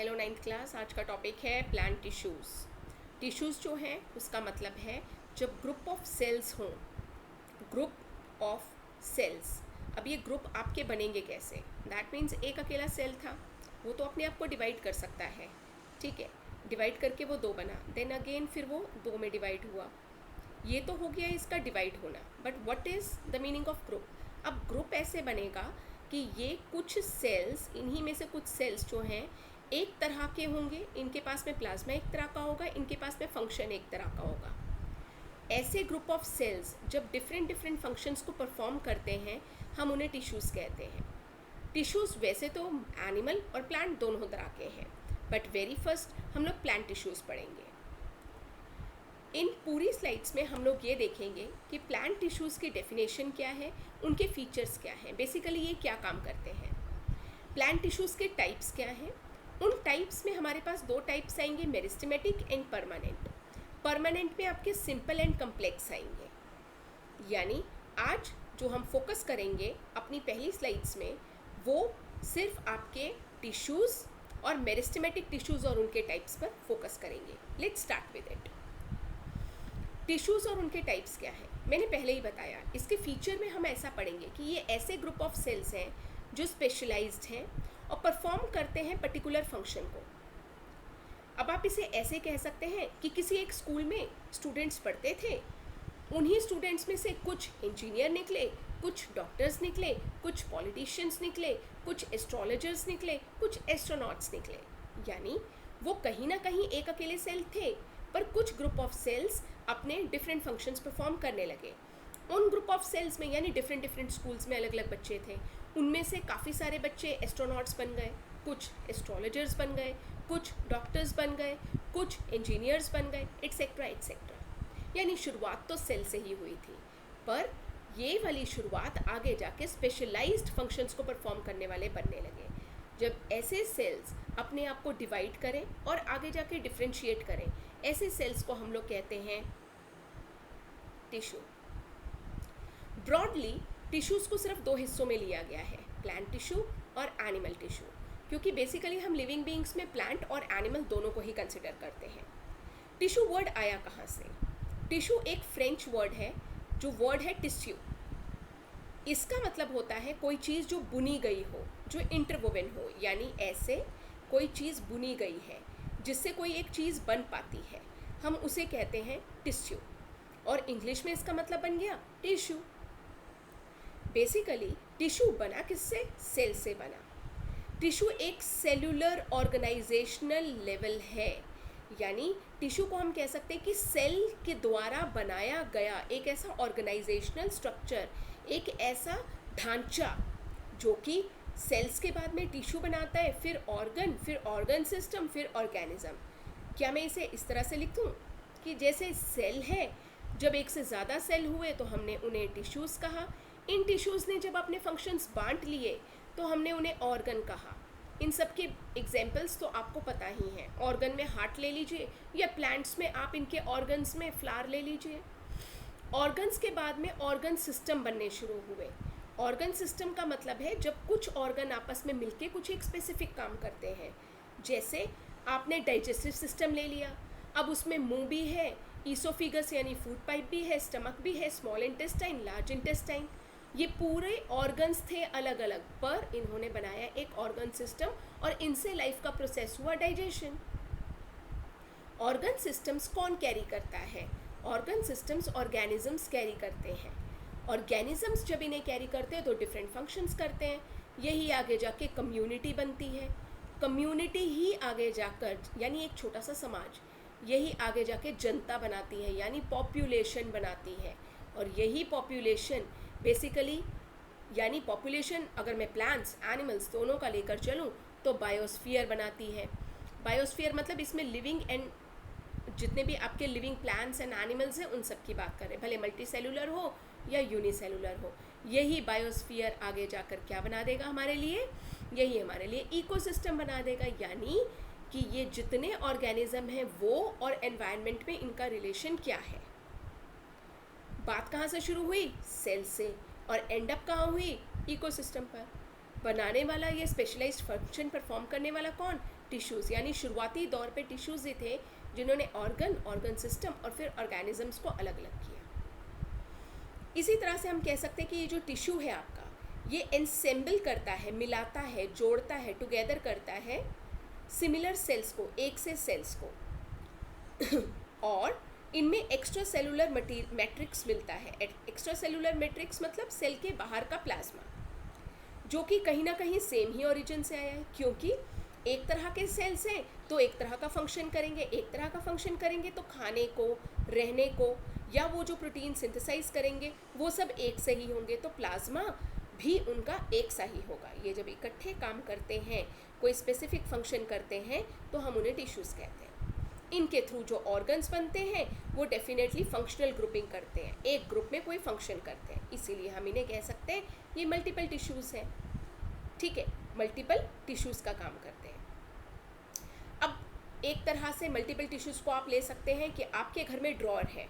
Hello ninth class. आज का topic है प्लांट टिश्यूज़। टिश्यूज़ जो हैं उसका मतलब है जब ग्रुप ऑफ सेल्स हों, ग्रुप ऑफ सेल्स। अब ये ग्रुप आपके बनेंगे कैसे? दैट मीन्स एक अकेला सेल था, वो तो अपने आप को डिवाइड कर सकता है, ठीक है। डिवाइड करके वो दो बना, देन अगेन फिर वो दो में डिवाइड हुआ। ये तो हो गया इसका डिवाइड होना, but what is the meaning of group? अब ग्रुप ऐसे बनेगा कि ये कुछ सेल्स, इन्हीं में से कुछ सेल्स जो हैं एक तरह के होंगे, इनके पास में प्लाज्मा एक तरह का होगा, इनके पास में फंक्शन एक तरह का होगा। ऐसे ग्रुप ऑफ सेल्स जब डिफरेंट डिफरेंट फंक्शंस को परफॉर्म करते हैं, हम उन्हें टिश्यूज़ कहते हैं। टिश्यूज़ वैसे तो एनिमल और प्लांट दोनों तरह के हैं, बट वेरी फर्स्ट हम लोग प्लांट टिश्यूज़ पढ़ेंगे। इन पूरी स्लाइड्स में हम लोग ये देखेंगे कि प्लांट टिश्यूज़ की डेफिनेशन क्या है, उनके फीचर्स क्या हैं, बेसिकली ये क्या काम करते हैं। प्लांट टिश्यूज़ के टाइप्स क्या हैं, उन टाइप्स में हमारे पास दो टाइप्स आएंगे, मेरिस्टेमेटिक एंड परमानेंट। परमानेंट में आपके सिंपल एंड कम्प्लेक्स आएंगे। यानी आज जो हम फोकस करेंगे अपनी पहली स्लाइड्स में, वो सिर्फ आपके टिश्यूज़ और मेरिस्टेमेटिक टिश्यूज़ और उनके टाइप्स पर फोकस करेंगे। Let's start with it. Tissues और उनके टाइप्स क्या है, मैंने पहले ही बताया। इसके फीचर में हम ऐसा पढ़ेंगे कि ये ऐसे ग्रुप ऑफ सेल्स हैं जो स्पेशलाइज्ड हैं और परफॉर्म करते हैं पर्टिकुलर फंक्शन को। अब आप इसे ऐसे कह सकते हैं कि किसी एक स्कूल में स्टूडेंट्स पढ़ते थे, उन्हीं स्टूडेंट्स में से कुछ इंजीनियर निकले, कुछ डॉक्टर्स निकले, कुछ पॉलिटिशियंस निकले, कुछ एस्ट्रोलॉजर्स निकले, कुछ एस्ट्रोनॉट्स निकले। यानी वो कहीं ना कहीं एक अकेले सेल थे, पर कुछ ग्रुप ऑफ सेल्स अपने डिफरेंट फंक्शंस परफॉर्म करने लगे। उन ग्रुप ऑफ सेल्स में यानी डिफरेंट डिफरेंट स्कूल्स में अलग अलग बच्चे थे, उनमें से काफ़ी सारे बच्चे एस्ट्रोनॉट्स बन गए, कुछ एस्ट्रोलॉजर्स बन गए, कुछ डॉक्टर्स बन गए, कुछ इंजीनियर्स बन गए, एट्सेट्रा एट्सेट्रा। यानी शुरुआत तो सेल से ही हुई थी, पर ये वाली शुरुआत आगे जाके स्पेशलाइज्ड फंक्शंस को परफॉर्म करने वाले बनने लगे। जब ऐसे सेल्स अपने आप को डिवाइड करें और आगे जाके डिफ्रेंशिएट करें, ऐसे सेल्स को हम लोग कहते हैं टिश्यू। ब्रॉडली टिश्यूज़ को सिर्फ दो हिस्सों में लिया गया है, प्लांट टिश्यू और एनिमल टिश्यू, क्योंकि बेसिकली हम लिविंग बीइंग्स में प्लांट और एनिमल दोनों को ही कंसिडर करते हैं। टिश्यू वर्ड आया कहाँ से? टिश्यू एक फ्रेंच वर्ड है, जो वर्ड है टिश्यू। इसका मतलब होता है कोई चीज़ जो बुनी गई हो, जो इंटरवोवन हो, यानी ऐसे कोई चीज़ बुनी गई है जिससे कोई एक चीज़ बन पाती है, हम उसे कहते हैं टिश्यू। और इंग्लिश में इसका मतलब बन गया टिश्यू। बेसिकली टिश्यू बना किससे? सेल से बना। टिश्यू एक सेल्यूलर ऑर्गेनाइजेशनल लेवल है, यानी टिश्यू को हम कह सकते हैं कि सेल के द्वारा बनाया गया एक ऐसा ऑर्गेनाइजेशनल स्ट्रक्चर, एक ऐसा ढांचा जो कि सेल्स के बाद में टिश्यू बनाता है, फिर ऑर्गन सिस्टम, फिर ऑर्गेनिज्म। क्या मैं इसे इस तरह से लिख दूँ कि जैसे सेल है, जब एक से ज़्यादा सेल हुए तो हमने उन्हें टिश्यूज़ कहा, इन टिश्यूज़ ने जब अपने फंक्शंस बांट लिए तो हमने उन्हें ऑर्गन कहा। इन सब के एग्जाम्पल्स तो आपको पता ही हैं। ऑर्गन में हार्ट ले लीजिए, या प्लांट्स में आप इनके ऑर्गन्स में फ्लावर ले लीजिए। ऑर्गन्स के बाद में ऑर्गन सिस्टम बनने शुरू हुए। ऑर्गन सिस्टम का मतलब है जब कुछ ऑर्गन आपस में मिलके कुछ एक स्पेसिफिक काम करते हैं। जैसे आपने डाइजेस्टिव सिस्टम ले लिया, अब उसमें मुंह भी है, ईसोफिगस यानी फूड पाइप भी है, स्टमक भी है, स्मॉल इंटेस्टाइन, लार्ज इंटेस्टाइन। ये पूरे ऑर्गन्स थे अलग अलग, पर इन्होंने बनाया एक ऑर्गन सिस्टम और इनसे लाइफ का प्रोसेस हुआ डाइजेशन। ऑर्गन सिस्टम्स कौन कैरी करता है? ऑर्गन सिस्टम्स ऑर्गेनिजम्स कैरी करते हैं। ऑर्गेनिजम्स जब इन्हें कैरी करते हैं तो डिफरेंट फंक्शंस करते हैं। यही आगे जाके कम्युनिटी बनती है। कम्युनिटी ही आगे जाकर, यानी एक छोटा सा समाज, यही आगे जाके जनता बनाती है, यानी पॉपुलेशन बनाती है। और यही पॉपुलेशन बेसिकली, यानी पॉपुलेशन अगर मैं प्लांट्स एनिमल्स दोनों का लेकर चलूँ तो बायोस्फीयर बनाती है। बायोस्फीयर मतलब इसमें लिविंग एंड जितने भी आपके लिविंग प्लांट्स एंड एनिमल्स हैं उन सब की बात करें, भले मल्टी सेलुलर हो या यूनिसेलुलर हो। यही बायोस्फीयर आगे जाकर क्या बना देगा हमारे लिए? यही हमारे लिए इकोसिस्टम बना देगा, यानी कि ये जितने ऑर्गेनिज्म हैं वो और एनवायरनमेंट में इनका रिलेशन क्या है। बात कहाँ से शुरू हुई? सेल से, और एंड अप कहाँ हुई? इकोसिस्टम पर। बनाने वाला, ये स्पेशलाइज्ड फंक्शन परफॉर्म करने वाला कौन? टिश्यूज़, यानी शुरुआती दौर पे टिश्यूज़ ही थे जिन्होंने ऑर्गन सिस्टम और फिर ऑर्गेनिजम्स को अलग अलग किया। इसी तरह से हम कह सकते हैं कि ये जो टिश्यू है आपका, ये एनसेम्बल करता है, मिलाता है, जोड़ता है, टुगेदर करता है सिमिलर सेल्स को, एक से सेल्स को और इनमें एक्स्ट्रा सेलुलर मैट्रिक्स मिलता है। एक्स्ट्रा सेलुलर मैट्रिक्स मतलब सेल के बाहर का प्लाज्मा, जो कि कहीं ना कहीं सेम ही ओरिजिन से आया है, क्योंकि एक तरह के सेल्स हैं तो एक तरह का फंक्शन करेंगे, एक तरह का फंक्शन करेंगे तो खाने को, रहने को, या वो जो प्रोटीन सिंथेसाइज करेंगे वो सब एक से ही होंगे, तो प्लाज्मा भी उनका एक सा ही होगा। ये जब इकट्ठे काम करते हैं, कोई स्पेसिफिक फंक्शन करते हैं, तो हम उन्हें टिश्यूज़ कहते हैं। इनके थ्रू जो ऑर्गन्स बनते हैं वो डेफिनेटली फंक्शनल ग्रुपिंग करते हैं, एक ग्रुप में कोई फंक्शन करते हैं, इसीलिए हम इन्हें कह सकते हैं ये मल्टीपल टिश्यूज़ हैं। ठीक है, मल्टीपल टिश्यूज़ का काम करते हैं। अब एक तरह से मल्टीपल टिश्यूज़ को आप ले सकते हैं कि आपके घर में ड्रॉर है,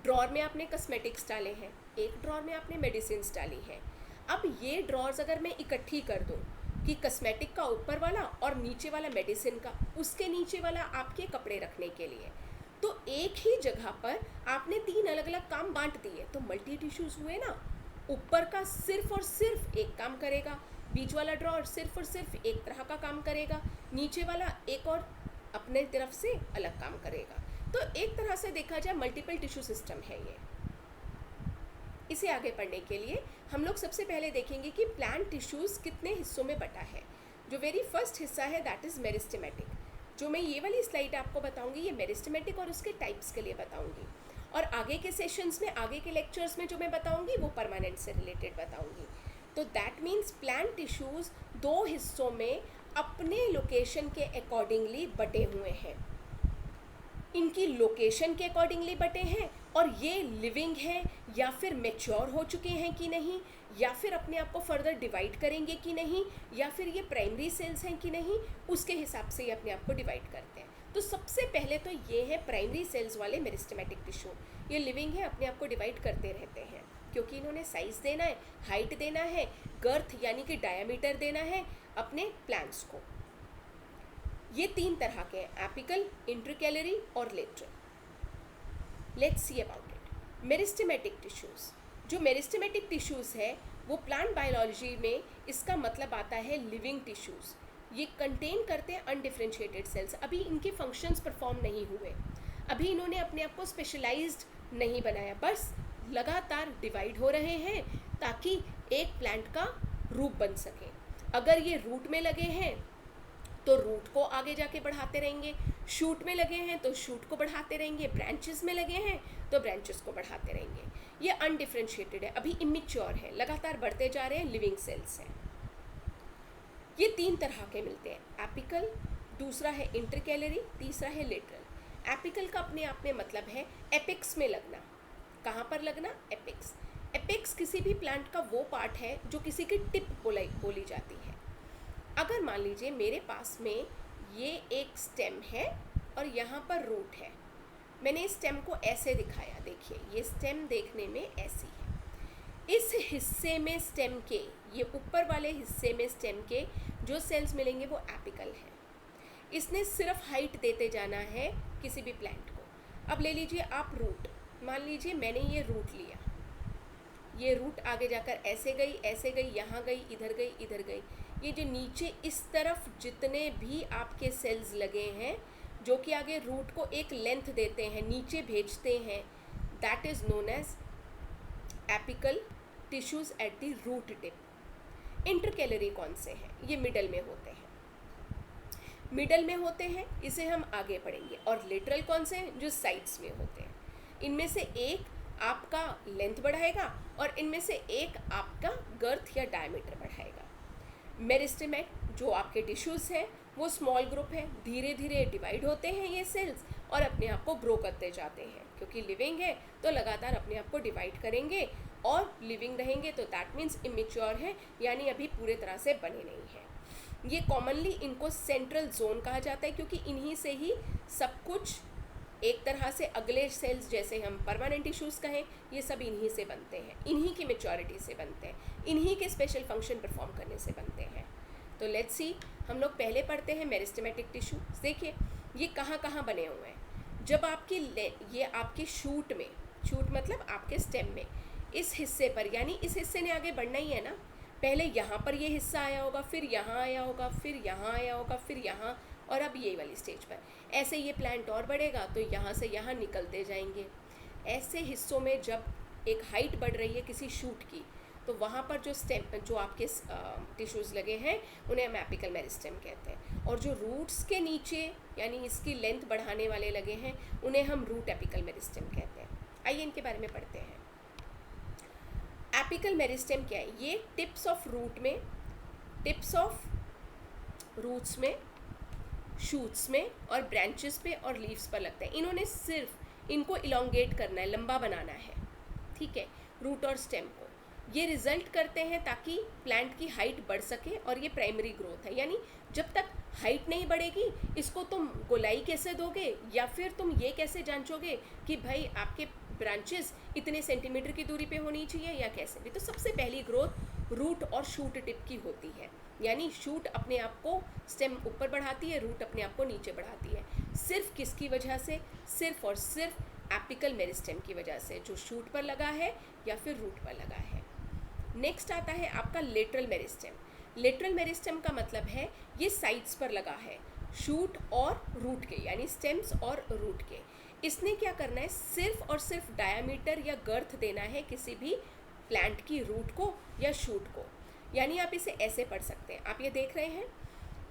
ड्रॉर में आपने कॉस्मेटिक्स डाले हैं, एक ड्रॉर में आपने मेडिसिन डाली हैं। अब ये ड्रॉर्स अगर मैं इकट्ठी कर दूँ कि कॉस्मेटिक का ऊपर वाला और नीचे वाला मेडिसिन का, उसके नीचे वाला आपके कपड़े रखने के लिए, तो एक ही जगह पर आपने 3 अलग अलग काम बांट दिए, तो मल्टी टिश्यूज़ हुए ना। ऊपर का सिर्फ और सिर्फ एक काम करेगा, बीच वाला ड्रॉर सिर्फ और सिर्फ एक तरह का काम करेगा, नीचे वाला एक और अपने तरफ से अलग काम करेगा। तो एक तरह से देखा जाए मल्टीपल टिश्यू सिस्टम है ये। इसे आगे पढ़ने के लिए हम लोग सबसे पहले देखेंगे कि प्लांट टिश्यूज़ कितने हिस्सों में बटा है। जो वेरी फर्स्ट हिस्सा है दैट इज़ मेरिस्टेमेटिक। जो मैं ये वाली स्लाइड आपको बताऊंगी ये मेरिस्टेमेटिक और उसके टाइप्स के लिए बताऊंगी, और आगे के सेशंस में, आगे के लेक्चर्स में जो मैं बताऊंगी वो परमानेंट से रिलेटेड बताऊंगी। तो दैट मीन्स प्लांट टिश्यूज़ 2 हिस्सों में अपने लोकेशन के अकॉर्डिंगली बटे हुए हैं। इनकी लोकेशन के अकॉर्डिंगली बटे हैं, और ये लिविंग हैं या फिर मैच्योर हो चुके हैं कि नहीं, या फिर अपने आप को फर्दर डिवाइड करेंगे कि नहीं, या फिर ये प्राइमरी सेल्स हैं कि नहीं, उसके हिसाब से ये अपने आप को डिवाइड करते हैं। तो सबसे पहले तो ये है प्राइमरी सेल्स वाले मेरिस्टेमेटिक टिश्यू। ये लिविंग है, अपने आप को डिवाइड करते रहते हैं, क्योंकि इन्होंने साइज़ देना है, हाइट देना है, गर्थ यानी कि डायामीटर देना है अपने प्लांट्स को। ये 3 तरह के हैं, एपिकल, इंटरकैलरी और lateral. Let's see about it. Meristematic tissues, जो मेरिस्टेमेटिक टिश्यूज़ है वो प्लांट बायोलॉजी में इसका मतलब आता है लिविंग टिश्यूज़। ये कंटेन करते हैं अनडिफरेंशिएटेड सेल्स। अभी इनके फंक्शंस परफॉर्म नहीं हुए, अभी इन्होंने अपने आप को स्पेशलाइज्ड नहीं बनाया, बस लगातार डिवाइड हो रहे हैं ताकि एक प्लांट का रूप बन सके। अगर ये रूट में लगे हैं तो रूट को आगे जाके बढ़ाते रहेंगे, शूट में लगे हैं तो शूट को बढ़ाते रहेंगे, ब्रांचेस में लगे हैं तो ब्रांचेस को बढ़ाते रहेंगे। ये अनडिफरेंशिएटेड है, अभी इमेच्योर है, लगातार बढ़ते जा रहे हैं, लिविंग सेल्स हैं। ये 3 तरह के मिलते हैं, एपिकल, दूसरा है इंटरकैलरी, तीसरा है लेटरल। एपिकल का अपने आप में मतलब है एपेक्स में लगना। कहाँ पर लगना? एपेक्स। एपेक्स किसी भी प्लांट का वो पार्ट है जो किसी की टिप बोली जाती है। अगर मान लीजिए मेरे पास में ये एक स्टेम है और यहाँ पर रूट है, मैंने इस स्टेम को ऐसे दिखाया, देखिए ये स्टेम देखने में ऐसी है। इस हिस्से में स्टेम के, ये ऊपर वाले हिस्से में स्टेम के जो सेल्स मिलेंगे वो एपिकल है। इसने सिर्फ हाइट देते जाना है किसी भी प्लांट को। अब ले लीजिए आप रूट, मान लीजिए मैंने ये रूट लिया, ये रूट आगे जाकर ऐसे गई, यहाँ गई, इधर गई। ये जो नीचे इस तरफ जितने भी आपके सेल्स लगे हैं जो कि आगे रूट को एक लेंथ देते हैं, नीचे भेजते हैं, that is known as apical tissues at the root tip. Intercalary कौन से हैं? ये मिडल में होते हैं, मिडल में होते हैं, इसे हम आगे पढ़ेंगे। और लेटरल कौन से हैं? जो साइड्स में होते हैं। इनमें से एक आपका लेंथ बढ़ाएगा और इनमें से एक आपका गर्थ या डायमीटर बढ़ाएगा। मेरिस्टेमेट जो आपके टिश्यूज़ हैं वो स्मॉल ग्रुप है, धीरे धीरे डिवाइड होते हैं ये सेल्स और अपने आप को ग्रो करते जाते हैं, क्योंकि लिविंग है तो लगातार अपने आप को डिवाइड करेंगे, और लिविंग रहेंगे तो दैट मीन्स इमेच्योर है, यानी अभी पूरे तरह से बने नहीं हैं। ये कॉमनली इनको सेंट्रल जोन कहा जाता है, क्योंकि इन्हीं से ही सब कुछ, एक तरह से अगले सेल्स जैसे हम परमानेंट टिश्यूज़ कहें, ये सब इन्हीं से बनते हैं, इन्हीं की मेच्योरिटी से बनते हैं, इन्हीं के स्पेशल फंक्शन परफॉर्म करने से बनते हैं। तो लेट्स सी, हम लोग पहले पढ़ते हैं मेरिस्टेमेटिक टिश्यू। देखिए ये कहाँ कहाँ बने हुए हैं। जब ये आपके शूट में, शूट मतलब आपके स्टेम में इस हिस्से पर, यानी इस हिस्से ने आगे बढ़ना ही है ना, पहले यहाँ पर ये हिस्सा आया होगा, फिर यहाँ आया होगा, फिर यहाँ आया होगा, फिर यहाँ, और अब ये वाली स्टेज पर ऐसे ये प्लांट और बढ़ेगा तो यहाँ से यहाँ निकलते जाएंगे। ऐसे हिस्सों में जब एक हाइट बढ़ रही है किसी शूट की, तो वहाँ पर जो स्टेम, जो आपके टिश्यूज़ लगे हैं उन्हें हम एपिकल मेरिस्टेम कहते हैं। और जो रूट्स के नीचे यानी इसकी लेंथ बढ़ाने वाले लगे हैं उन्हें हम रूट एपिकल मेरिस्टेम कहते हैं। आइए इनके बारे में पढ़ते हैं। एपिकल मेरिस्टेम क्या है? ये टिप्स ऑफ रूट में, टिप्स ऑफ रूट्स में, शूट्स में और ब्रांचेस पे और लीव्स पर लगते हैं। इन्होंने सिर्फ इनको इलोंगेट करना है, लंबा बनाना है, ठीक है, रूट और स्टेम को। ये रिजल्ट करते हैं ताकि प्लांट की हाइट बढ़ सके, और ये प्राइमरी ग्रोथ है। यानी जब तक हाइट नहीं बढ़ेगी इसको तुम गोलाई कैसे दोगे, या फिर तुम ये कैसे जांचोगे कि भाई आपके ब्रांचेस इतने सेंटीमीटर की दूरी पे होनी चाहिए या कैसे भी। तो सबसे पहली ग्रोथ रूट और शूट टिप की होती है, यानी शूट अपने आप को स्टेम ऊपर बढ़ाती है, रूट अपने आप को नीचे बढ़ाती है। सिर्फ किसकी वजह से? सिर्फ और सिर्फ एपिकल मेरिस्टेम की वजह से, जो शूट पर लगा है या फिर रूट पर लगा है। नेक्स्ट आता है आपका लेटरल मेरिस्टेम। लेटरल मेरिस्टेम का मतलब है ये साइड्स पर लगा है, शूट और रूट के, यानी स्टेम्स और रूट के। इसने क्या करना है? सिर्फ और सिर्फ डायामीटर या गर्थ देना है किसी भी प्लांट की रूट को या शूट को। यानी आप इसे ऐसे पढ़ सकते हैं, आप ये देख रहे हैं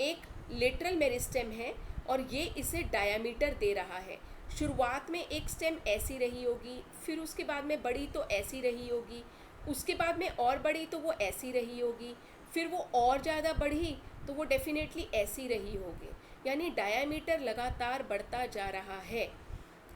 एक लेटरल मेरिस्टेम है और ये इसे डायामीटर दे रहा है। शुरुआत में एक स्टेम ऐसी रही होगी, फिर उसके बाद में बड़ी तो ऐसी रही होगी, उसके बाद में और बड़ी तो वो ऐसी रही होगी, फिर वो और ज़्यादा बढ़ी तो वो डेफिनेटली ऐसी रही होगी। यानी डायामीटर लगातार बढ़ता जा रहा है।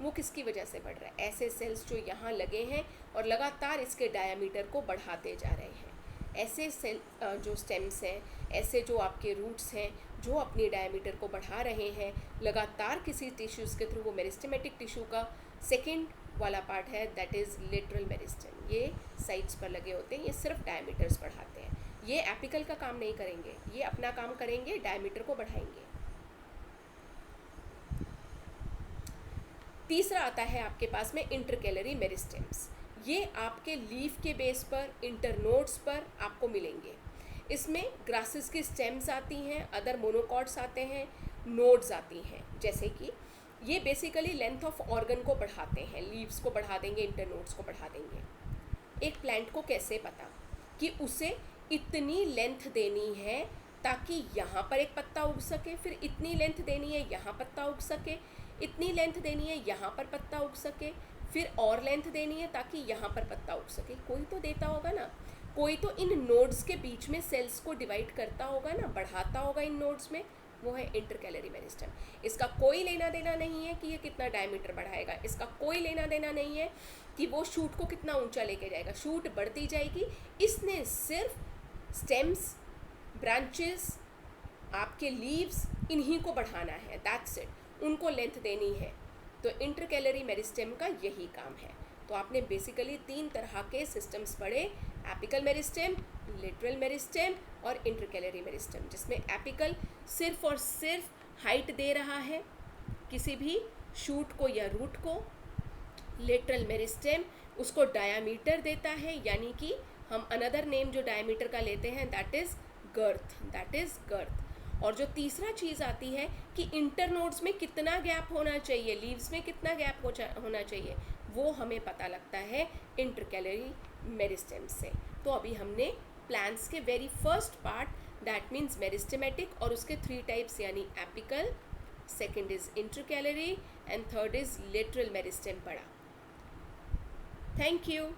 वो किसकी वजह से बढ़ रहा है? ऐसे सेल्स जो यहाँ लगे हैं और लगातार इसके डायामीटर को बढ़ाते जा रहे हैं। ऐसे सेल जो स्टेम्स हैं, ऐसे जो आपके रूट्स हैं जो अपनी डायामीटर को बढ़ा रहे हैं लगातार किसी टिश्यूज़ के थ्रू, वो मेरिस्टेमेटिक टिश्यू का सेकेंड वाला पार्ट है, दैट इज़ लेटरल मेरिस्टेम। ये साइड्स पर लगे होते हैं, ये सिर्फ डायमीटर्स बढ़ाते हैं। ये एपिकल का काम नहीं करेंगे, ये अपना काम करेंगे, डायमीटर को बढ़ाएंगे। तीसरा आता है आपके पास में इंटरकैलरी मेरिस्टेम्स। ये आपके लीफ के बेस पर, इंटरनोड्स पर आपको मिलेंगे। इसमें ग्रासेस की स्टेम्स आती हैं, अदर मोनोकॉट्स आते हैं, नोड्स आती हैं। जैसे कि ये बेसिकली लेंथ ऑफ ऑर्गन को बढ़ाते हैं, लीव्स को बढ़ा देंगे, इंटरनोड्स को बढ़ा देंगे। एक प्लांट को कैसे पता कि उसे इतनी लेंथ देनी है ताकि यहाँ पर एक पत्ता उग सके, फिर इतनी लेंथ देनी है यहाँ पत्ता उग सके, इतनी लेंथ देनी है यहाँ पर पत्ता उग सके, फिर और लेंथ देनी है ताकि यहाँ पर पत्ता उग सके। कोई तो देता होगा ना, कोई तो इन नोड्स के बीच में सेल्स को डिवाइड करता होगा ना, बढ़ाता होगा इन नोड्स में, वो है इंटरकैलरी मेरिस्टेम। इसका कोई लेना देना नहीं है कि ये कितना डायमीटर बढ़ाएगा, इसका कोई लेना देना नहीं है कि वो शूट को कितना ऊंचा लेके जाएगा। शूट बढ़ती जाएगी, इसने सिर्फ स्टेम्स, ब्रांचेस, आपके लीव्स, इन्हीं को बढ़ाना है, दैट्स इट, उनको लेंथ देनी है। तो इंटरकैलरी मेरिस्टेम का यही काम है। तो आपने बेसिकली 3 तरह के सिस्टम्स पढ़े, एपिकल मेरिस्टेम, लेटरल मेरिस्टेम और इंटरकैलरी मेरिस्टेम, जिसमें एपिकल सिर्फ और सिर्फ हाइट दे रहा है किसी भी शूट को या रूट को। लेटरल मेरिस्टेम उसको डायामीटर देता है, यानी कि हम अनदर नेम जो डायामीटर का लेते हैं that is girth, that is girth. और जो तीसरा चीज़ आती है कि इंटरनोड्स में कितना गैप होना चाहिए, लीव्स में कितना गैप होना चाहिए, वो हमें पता लगता है इंटरकैलरी मेरिस्टेम से। तो अभी हमने प्लांट्स के very first part, that means meristematic, और उसके 3 टाइप्स यानी apical, second is intercalary and third is lateral meristem पढ़ा। Thank you.